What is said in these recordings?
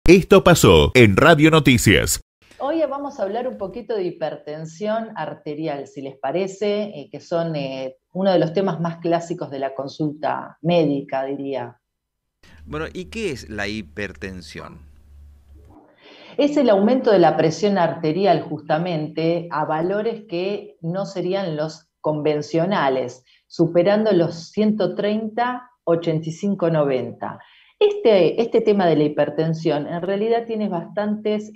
Esto pasó en Radio Noticias. Hoy vamos a hablar un poquito de hipertensión arterial, si les parece, que son uno de los temas más clásicos de la consulta médica, diría. Bueno, ¿y qué es la hipertensión? Es el aumento de la presión arterial justamente a valores que no serían los convencionales, superando los 130, 85, 90. Este tema de la hipertensión en realidad tiene bastantes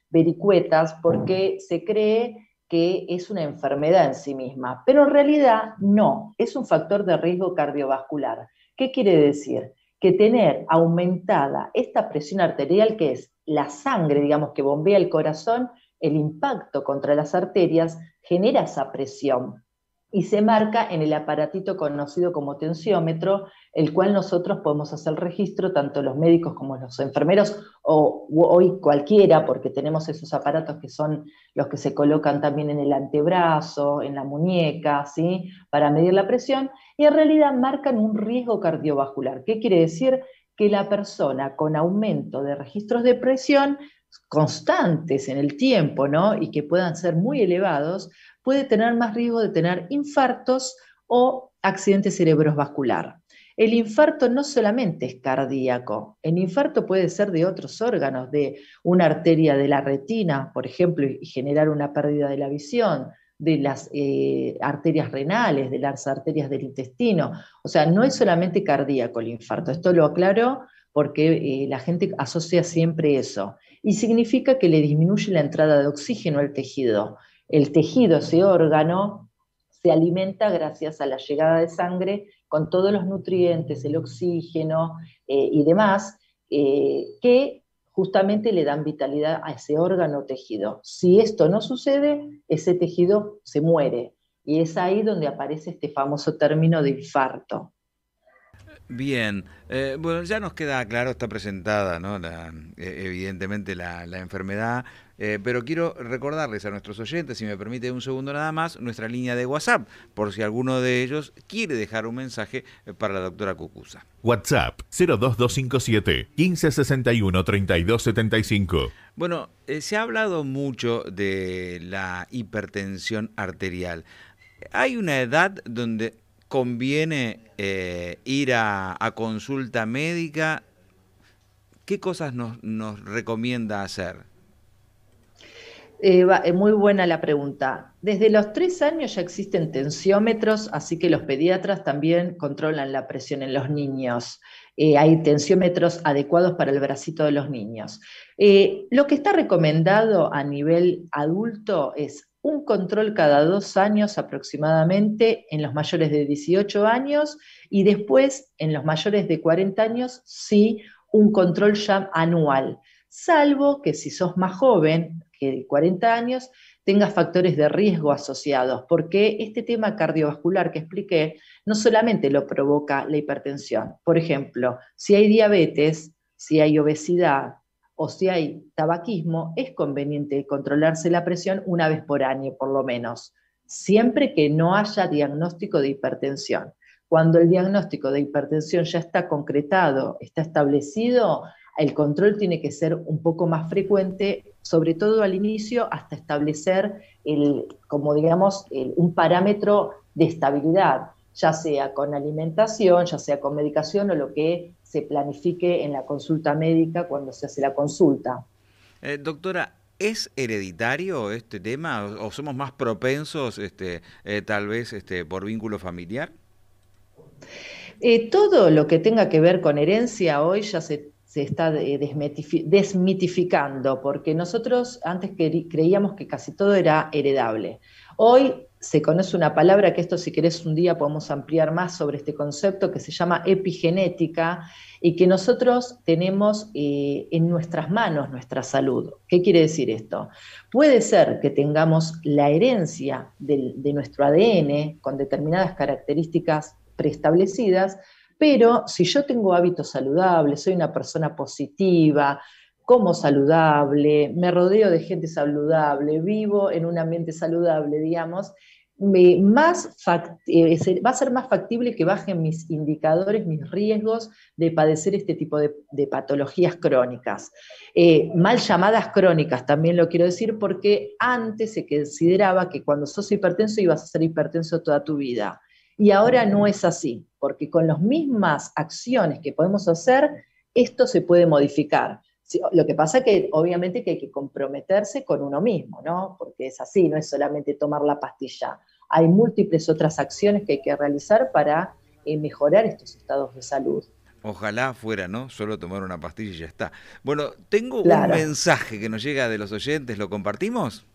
vericuetas porque se cree que es una enfermedad en sí misma, pero en realidad no, es un factor de riesgo cardiovascular. ¿Qué quiere decir? Que tener aumentada esta presión arterial, que es la sangre, digamos, que bombea el corazón, el impacto contra las arterias genera esa presión y se marca en el aparatito conocido como tensiómetro, el cual nosotros podemos hacer registro, tanto los médicos como los enfermeros, o hoy cualquiera, porque tenemos esos aparatos que son los que se colocan también en el antebrazo, en la muñeca, ¿sí? Para medir la presión, y en realidad marcan un riesgo cardiovascular. ¿Qué quiere decir? Que la persona con aumento de registros de presión constantes en el tiempo, ¿no? Y que puedan ser muy elevados, puede tener más riesgo de tener infartos o accidente cerebrovascular. El infarto no solamente es cardíaco, el infarto puede ser de otros órganos, de una arteria de la retina, por ejemplo, y generar una pérdida de la visión, de las arterias renales, de las arterias del intestino. O sea, no es solamente cardíaco el infarto, esto lo aclaro porque la gente asocia siempre eso. Y significa que le disminuye la entrada de oxígeno al tejido. El tejido, ese órgano, se alimenta gracias a la llegada de sangre con todos los nutrientes, el oxígeno y demás, que justamente le dan vitalidad a ese órgano o tejido. Si esto no sucede, ese tejido se muere. Y es ahí donde aparece este famoso término de infarto. Bien, bueno, ya nos queda claro, está presentada, ¿no? Evidentemente la enfermedad, pero quiero recordarles a nuestros oyentes, si me permite un segundo nada más, nuestra línea de WhatsApp, por si alguno de ellos quiere dejar un mensaje para la doctora Cucuza. WhatsApp 02257 1561 3275. Bueno, se ha hablado mucho de la hipertensión arterial. ¿Hay una edad donde conviene ir a consulta médica? ¿Qué cosas nos recomienda hacer? Muy buena la pregunta. Desde los 3 años ya existen tensiómetros, así que los pediatras también controlan la presión en los niños. Hay tensiómetros adecuados para el bracito de los niños. Lo que está recomendado a nivel adulto es un control cada 2 años aproximadamente en los mayores de 18 años y después en los mayores de 40 años sí un control ya anual, salvo que si sos más joven, que de 40 años, tengas factores de riesgo asociados, porque este tema cardiovascular que expliqué no solamente lo provoca la hipertensión. Por ejemplo, si hay diabetes, si hay obesidad o si hay tabaquismo, es conveniente controlarse la presión una vez por año, por lo menos, siempre que no haya diagnóstico de hipertensión. Cuando el diagnóstico de hipertensión ya está concretado, está establecido, el control tiene que ser un poco más frecuente, sobre todo al inicio, hasta establecer como digamos, un parámetro de estabilidad, ya sea con alimentación, ya sea con medicación o lo que se planifique en la consulta médica cuando se hace la consulta. Doctora, ¿es hereditario este tema o somos más propensos tal vez por vínculo familiar? Todo lo que tenga que ver con herencia hoy ya se está desmitificando, porque nosotros antes creíamos que casi todo era heredable. Hoy se conoce una palabra que esto, si querés, un día podemos ampliar más sobre este concepto, que se llama epigenética, y que nosotros tenemos en nuestras manos nuestra salud. ¿Qué quiere decir esto? Puede ser que tengamos la herencia de nuestro ADN con determinadas características preestablecidas, pero si yo tengo hábitos saludables, soy una persona positiva, como saludable, me rodeo de gente saludable, vivo en un ambiente saludable, digamos, va a ser más factible que bajen mis indicadores, mis riesgos de padecer este tipo de patologías crónicas. Mal llamadas crónicas, también lo quiero decir, porque antes se consideraba que cuando sos hipertenso ibas a ser hipertenso toda tu vida. Y ahora no es así, porque con las mismas acciones que podemos hacer, esto se puede modificar. Lo que pasa es que obviamente que hay que comprometerse con uno mismo, ¿no? Porque es así, no es solamente tomar la pastilla. Hay múltiples otras acciones que hay que realizar para mejorar estos estados de salud. Ojalá fuera, ¿no? Solo tomar una pastilla y ya está. Bueno, tengo un Claro, mensaje que nos llega de los oyentes, ¿lo compartimos?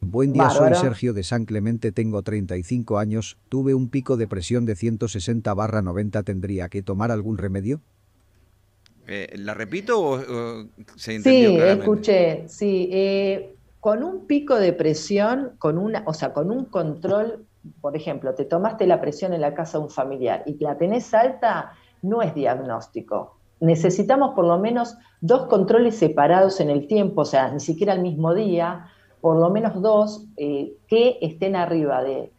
Buen día, soy bárbaro. Sergio de San Clemente, tengo 35 años, tuve un pico de presión de 160/90, ¿tendría que tomar algún remedio? ¿La repito o se entendió Sí, claramente? escuché, sí. Con un pico de presión, o sea, con un control, por ejemplo, te tomaste la presión en la casa de un familiar y la tenés alta, no es diagnóstico. Necesitamos por lo menos 2 controles separados en el tiempo, o sea, ni siquiera al mismo día, por lo menos 2 que estén arriba de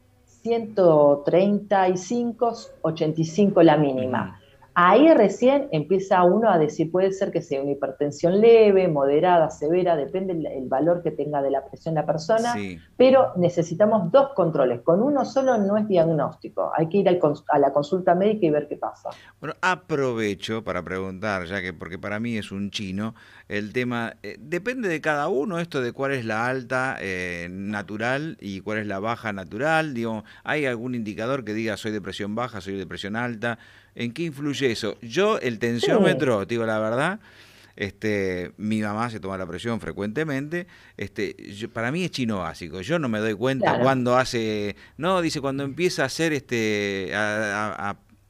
135, 85 la Ujú. mínima. Ahí recién empieza uno a decir, puede ser que sea una hipertensión leve, moderada, severa, depende el valor que tenga de la presión la persona, Sí. pero necesitamos 2 controles. Con uno solo no es diagnóstico, hay que ir a la consulta médica y ver qué pasa. Bueno, aprovecho para preguntar, ya que porque para mí es un chino, el tema, depende de cada uno esto de cuál es la alta natural y cuál es la baja natural. Digo, ¿hay algún indicador que diga soy de presión baja, soy de presión alta? ¿En qué influye eso? Yo, el Sí, tensiómetro, te digo la verdad, mi mamá se toma la presión frecuentemente, para mí es chino básico, yo no me doy cuenta claro. cuando hace, no, dice cuando empieza a hacer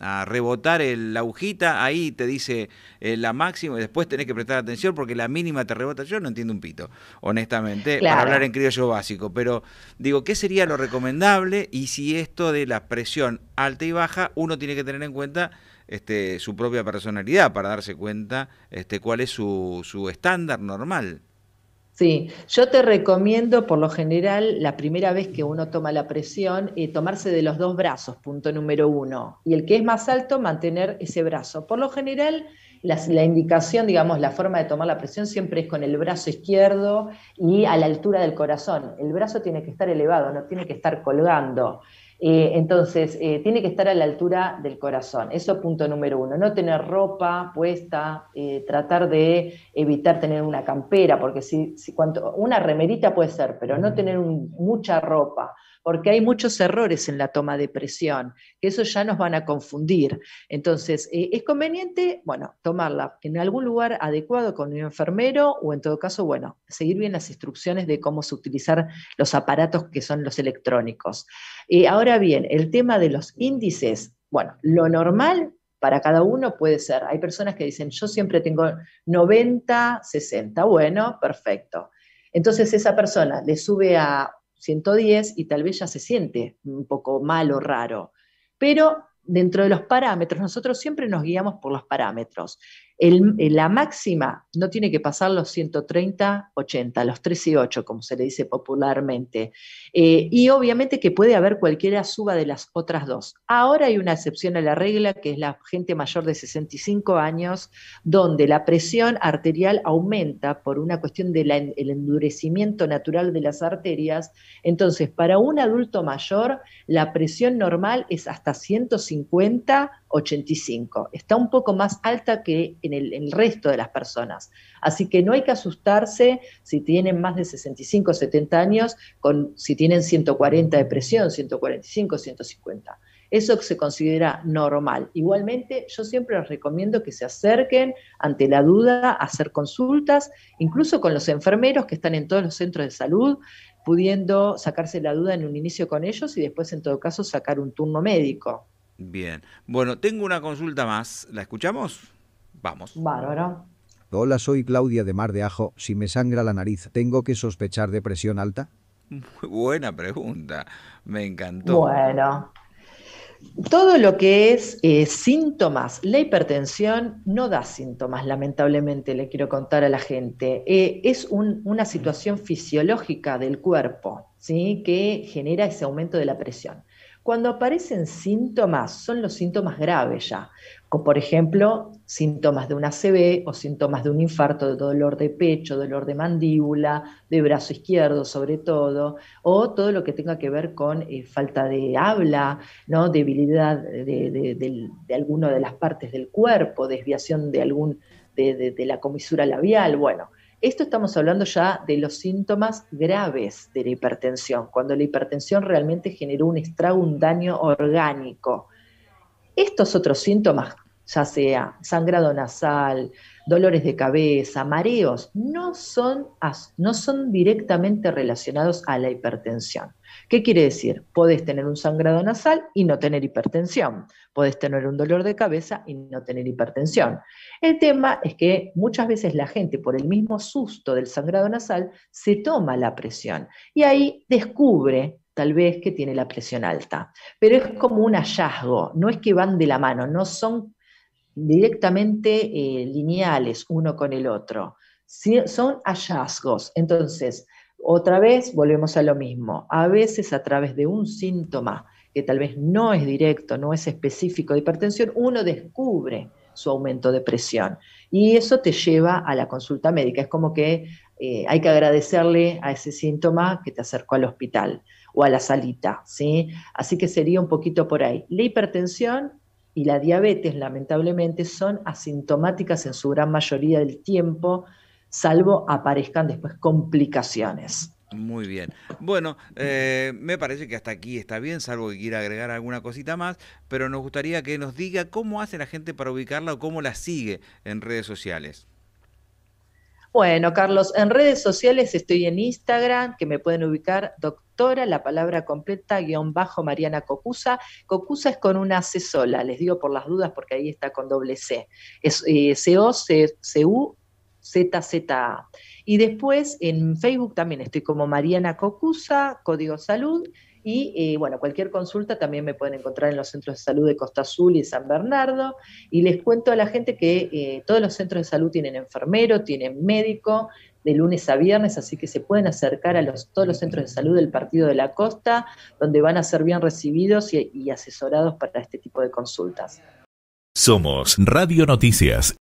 a rebotar la agujita, ahí te dice la máxima y después tenés que prestar atención porque la mínima te rebota. Yo no entiendo un pito, honestamente, para hablar en Claro. criollo básico, pero digo, ¿qué sería lo recomendable? Y si esto de la presión alta y baja, uno tiene que tener en cuenta su propia personalidad para darse cuenta cuál es su estándar normal. Sí, yo te recomiendo por lo general la primera vez que uno toma la presión, tomarse de los 2 brazos, punto número 1. Y el que es más alto, mantener ese brazo. Por lo general, la indicación, digamos, la forma de tomar la presión siempre es con el brazo izquierdo y a la altura del corazón. El brazo tiene que estar elevado, no tiene que estar colgando. Entonces, tiene que estar a la altura del corazón. Eso punto número 1. No tener ropa puesta, tratar de evitar tener una campera, porque una remerita puede ser, pero no tener mucha ropa, porque hay muchos errores en la toma de presión, que eso ya nos van a confundir. Entonces, es conveniente, bueno, tomarla en algún lugar adecuado con un enfermero o en todo caso, bueno, seguir bien las instrucciones de cómo se utilizar los aparatos que son los electrónicos. Ahora bien, el tema de los índices, bueno, lo normal para cada uno puede ser, hay personas que dicen, yo siempre tengo 90, 60, bueno, perfecto. Entonces esa persona le sube a 110 y tal vez ya se siente un poco mal o raro. Pero dentro de los parámetros, nosotros siempre nos guiamos por los parámetros. La máxima no tiene que pasar los 130, 80, los 3 y 8, como se le dice popularmente. Y obviamente que puede haber cualquiera suba de las otras dos. Ahora hay una excepción a la regla, que es la gente mayor de 65 años, donde la presión arterial aumenta por una cuestión del endurecimiento natural de las arterias. Entonces, para un adulto mayor, la presión normal es hasta 150, 85. Está un poco más alta que en el resto de las personas. Así que no hay que asustarse si tienen más de 65, 70 años, si tienen 140 de presión, 145, 150. Eso se considera normal. Igualmente, yo siempre les recomiendo que se acerquen ante la duda a hacer consultas, incluso con los enfermeros que están en todos los centros de salud, pudiendo sacarse la duda en un inicio con ellos y después, en todo caso, sacar un turno médico. Bien. Bueno, tengo una consulta más. ¿La escuchamos? Vamos. Bárbaro. Hola, soy Claudia de Mar de Ajo, si me sangra la nariz, ¿tengo que sospechar de presión alta? Muy buena pregunta. Me encantó. Bueno, Todo lo que es síntomas, la hipertensión no da síntomas, lamentablemente, le quiero contar a la gente. Es una situación fisiológica del cuerpo, ¿sí? Que genera ese aumento de la presión. Cuando aparecen síntomas, son los síntomas graves ya, como por ejemplo, síntomas de un ACV o síntomas de un infarto, de dolor de pecho, dolor de mandíbula, de brazo izquierdo sobre todo, o todo lo que tenga que ver con falta de habla, ¿no? Debilidad de alguna de las partes del cuerpo, desviación de la comisura labial. Bueno, esto estamos hablando ya de los síntomas graves de la hipertensión, cuando la hipertensión realmente generó un estrago, un daño orgánico. Estos otros síntomas, ya sea sangrado nasal, dolores de cabeza, mareos, no son directamente relacionados a la hipertensión. ¿Qué quiere decir? Podés tener un sangrado nasal y no tener hipertensión. Podés tener un dolor de cabeza y no tener hipertensión. El tema es que muchas veces la gente, por el mismo susto del sangrado nasal, se toma la presión y ahí descubre tal vez que tiene la presión alta. Pero es como un hallazgo, no es que van de la mano, no son directamente lineales uno con el otro. Sí, son hallazgos. Entonces, otra vez volvemos a lo mismo. A veces a través de un síntoma que tal vez no es directo, no es específico de hipertensión, uno descubre su aumento de presión. Y eso te lleva a la consulta médica. Es como que hay que agradecerle a ese síntoma que te acercó al hospital o a la salita, ¿sí? Así que sería un poquito por ahí. La hipertensión y la diabetes, lamentablemente, son asintomáticas en su gran mayoría del tiempo, salvo aparezcan después complicaciones. Muy bien. Bueno, me parece que hasta aquí está bien, salvo que quiera agregar alguna cosita más, pero nos gustaría que nos diga cómo hace la gente para ubicarla o cómo la sigue en redes sociales. Bueno, Carlos, en redes sociales estoy en Instagram, que me pueden ubicar doctora, la palabra completa, _ Mariana Cocusa. Cocusa es con una C sola, les digo por las dudas porque ahí está con doble C. Es COCUZZA. Y después en Facebook también estoy como Mariana Cocusa, Código Salud. Y bueno, cualquier consulta también me pueden encontrar en los centros de salud de Costa Azul y San Bernardo. Y les cuento a la gente que todos los centros de salud tienen enfermero, tienen médico, de lunes a viernes, así que se pueden acercar a todos los centros de salud del Partido de la Costa, donde van a ser bien recibidos y asesorados para este tipo de consultas. Somos Radio Noticias.